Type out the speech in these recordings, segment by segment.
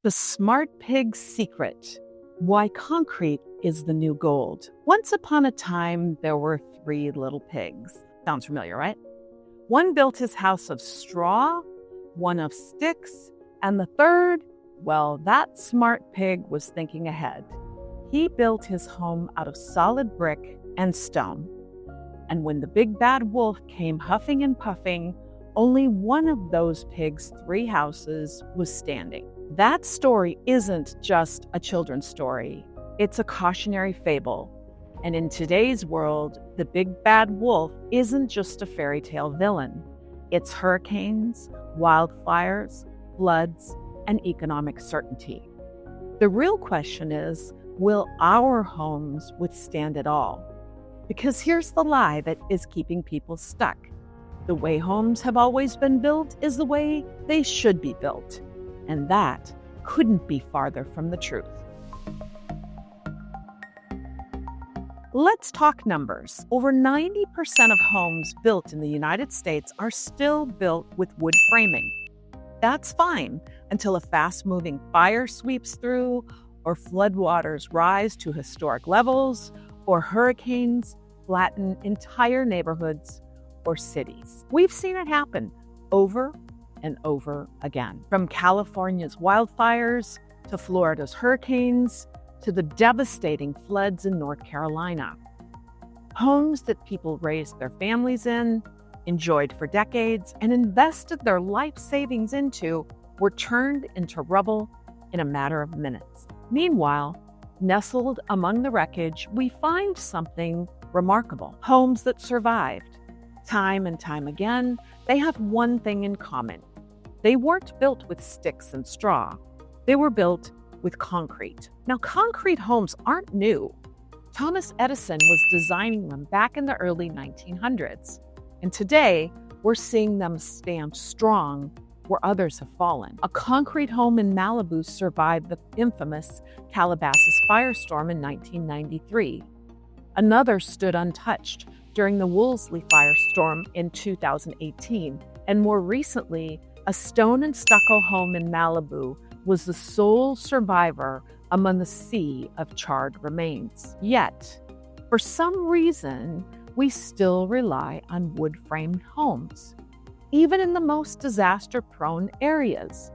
The Smart Pig's Secret: Why Concrete is the New Gold. Once upon a time, there were 3 little pigs. Sounds familiar, right? One built his house of straw, one of sticks, and the third, well, that smart pig was thinking ahead. He built his home out of solid brick and stone. And when the big bad wolf came huffing and puffing, only one of those pigs' 3 houses was standing. That story isn't just a children's story. It's a cautionary fable. And in today's world, the big bad wolf isn't just a fairy tale villain. It's hurricanes, wildfires, floods, and economic certainty. The real question is, will our homes withstand it all? Because here's the lie that is keeping people stuck. The way homes have always been built is the way they should be built. And that couldn't be farther from the truth. Let's talk numbers. Over 90% of homes built in the United States are still built with wood framing. That's fine until a fast-moving fire sweeps through, or floodwaters rise to historic levels, or hurricanes flatten entire neighborhoods or cities. We've seen it happen over and over again. From California's wildfires to Florida's hurricanes to the devastating floods in North Carolina. Homes that people raised their families in, enjoyed for decades, and invested their life savings into were turned into rubble in a matter of minutes. Meanwhile, nestled among the wreckage, we find something remarkable. Homes that survived. Time and time again, they have one thing in common. They weren't built with sticks and straw. They were built with concrete. Now, concrete homes aren't new. Thomas Edison was designing them back in the early 1900s. And today, we're seeing them stand strong where others have fallen. A concrete home in Malibu survived the infamous Calabasas firestorm in 1993. Another stood untouched during the Woolsey firestorm in 2018. And more recently, a stone and stucco home in Malibu was the sole survivor among the sea of charred remains. Yet, for some reason, we still rely on wood-framed homes, even in the most disaster-prone areas.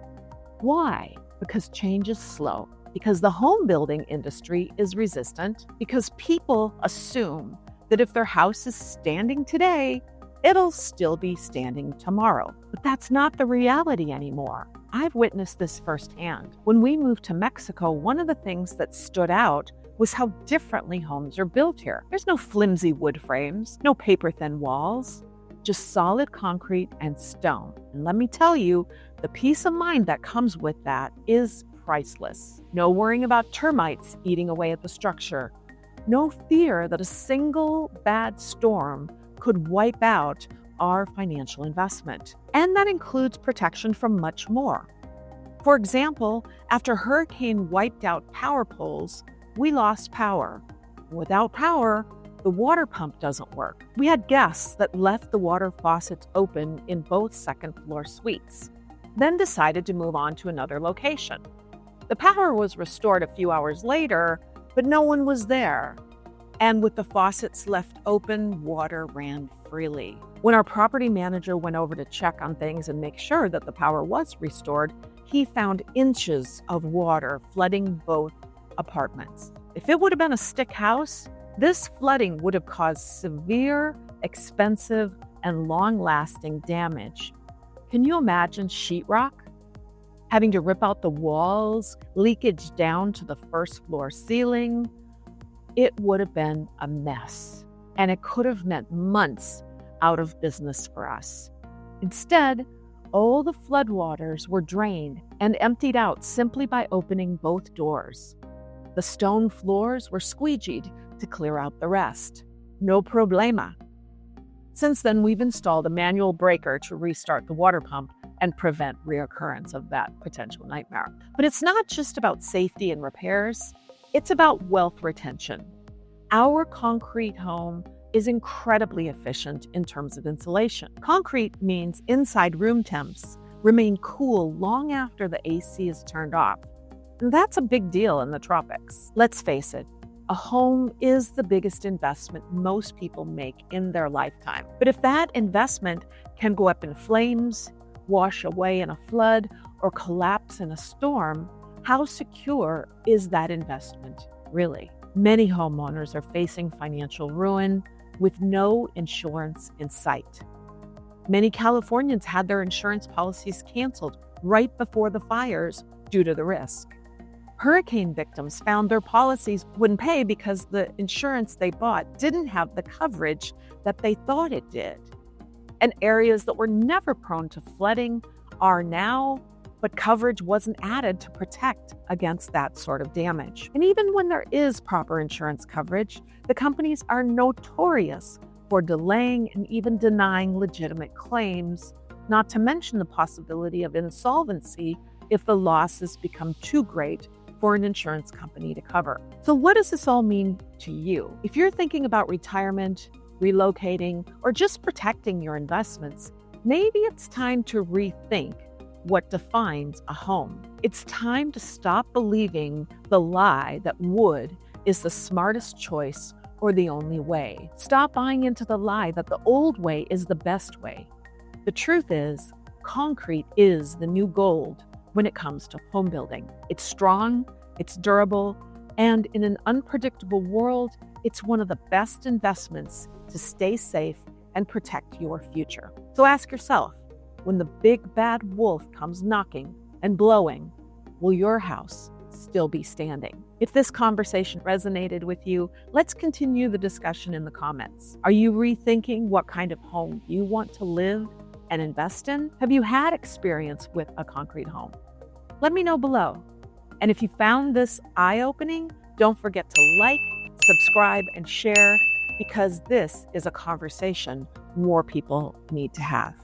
Why? Because change is slow, because the home building industry is resistant, because people assume that if their house is standing today, it'll still be standing tomorrow. But that's not the reality anymore. I've witnessed this firsthand. When we moved to Mexico, one of the things that stood out was how differently homes are built here. There's no flimsy wood frames, no paper-thin walls, just solid concrete and stone. And let me tell you, the peace of mind that comes with that is priceless. No worrying about termites eating away at the structure. No fear that a single bad storm could wipe out our financial investment. And that includes protection from much more. For example, after a hurricane wiped out power poles, we lost power. Without power, the water pump doesn't work. We had guests that left the water faucets open in both second-floor suites, then decided to move on to another location. The power was restored a few hours later, but no one was there. And with the faucets left open, water ran freely. When our property manager went over to check on things and make sure that the power was restored, he found inches of water flooding both apartments. If it would have been a stick house, this flooding would have caused severe, expensive, and long-lasting damage. Can you imagine sheetrock? Having to rip out the walls, leakage down to the first floor ceiling? It would have been a mess, and it could have meant months out of business for us. Instead, all the floodwaters were drained and emptied out simply by opening both doors. The stone floors were squeegeed to clear out the rest. No problema. Since then, we've installed a manual breaker to restart the water pump and prevent reoccurrence of that potential nightmare. But it's not just about safety and repairs. It's about wealth retention. Our concrete home is incredibly efficient in terms of insulation. Concrete means inside room temps remain cool long after the AC is turned off. And that's a big deal in the tropics. Let's face it, a home is the biggest investment most people make in their lifetime. But if that investment can go up in flames, wash away in a flood, or collapse in a storm, how secure is that investment really? Many homeowners are facing financial ruin with no insurance in sight. Many Californians had their insurance policies canceled right before the fires due to the risk. Hurricane victims found their policies wouldn't pay because the insurance they bought didn't have the coverage that they thought it did. And areas that were never prone to flooding are now, but coverage wasn't added to protect against that sort of damage. And even when there is proper insurance coverage, the companies are notorious for delaying and even denying legitimate claims, not to mention the possibility of insolvency if the losses become too great for an insurance company to cover. So what does this all mean to you? If you're thinking about retirement, relocating, or just protecting your investments, maybe it's time to rethink what defines a home. It's time to stop believing the lie that wood is the smartest choice or the only way. Stop buying into the lie that the old way is the best way. The truth is, concrete is the new gold when it comes to home building. It's strong, it's durable, and in an unpredictable world, it's one of the best investments to stay safe and protect your future. So ask yourself, when the big bad wolf comes knocking and blowing, will your house still be standing? If this conversation resonated with you, let's continue the discussion in the comments. Are you rethinking what kind of home you want to live and invest in? Have you had experience with a concrete home? Let me know below. And if you found this eye-opening, don't forget to like, subscribe, and share, because this is a conversation more people need to have.